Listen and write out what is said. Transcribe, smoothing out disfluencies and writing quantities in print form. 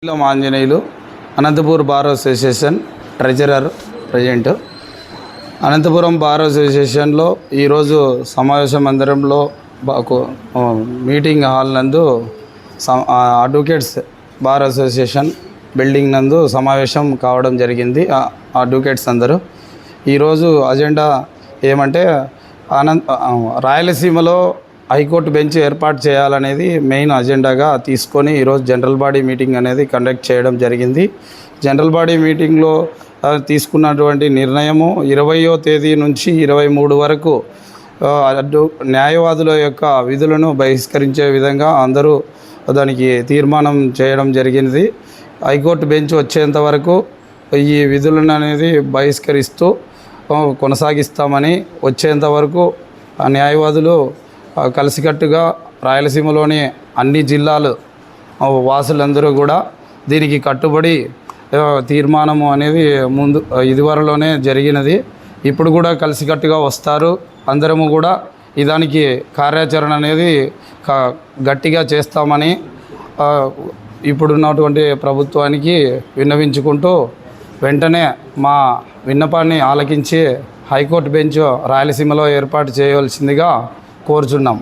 Anjaneyulu Anantapur bar association treasurer present. Anantapuram bar అసోసియేషన్లో ఈరోజు సమావేశ మందిరంలో మీటింగ్ హాల్ నందు అడ్వకేట్స్ బార్ అసోసియేషన్ బిల్డింగ్ నందు సమావేశం కావడం జరిగింది. అడ్వకేట్స్ అందరూ ఈరోజు అజెండా ఏమంటే రాయలసీమలో హైకోర్టు బెంచ్ ఏర్పాటు చేయాలనేది మెయిన్ అజెండాగా తీసుకొని ఈరోజు జనరల్ బాడీ మీటింగ్ అనేది కండక్ట్ చేయడం జరిగింది. జనరల్ బాడీ మీటింగ్లో తీసుకున్నటువంటి నిర్ణయము 20వ తేదీ నుంచి 23 వరకు న్యాయవాదుల యొక్క విధులను బహిష్కరించే విధంగా అందరూ దానికి తీర్మానం చేయడం జరిగింది. హైకోర్టు బెంచ్ వచ్చేంత వరకు ఈ విధులను అనేది బహిష్కరిస్తూ కొనసాగిస్తామని, వచ్చేంత వరకు న్యాయవాదులు కలిసికట్టుగా రాయలసీమలోని అన్ని జిల్లాలు వాసులందరూ కూడా దీనికి కట్టుబడి తీర్మానము అనేది ఇదివరలోనే జరిగినది. ఇప్పుడు కూడా కలిసికట్టుగా వస్తారు. అందరము కూడా దానికి కార్యాచరణ అనేది గట్టిగా చేస్తామని ఇప్పుడున్నటువంటి ప్రభుత్వానికి విన్నవించుకుంటూ వెంటనే మా విన్నపాన్ని ఆలకించి హైకోర్టు బెంచ్ రాయలసీమలో ఏర్పాటు చేయవలసిందిగా కోరుచున్నాం.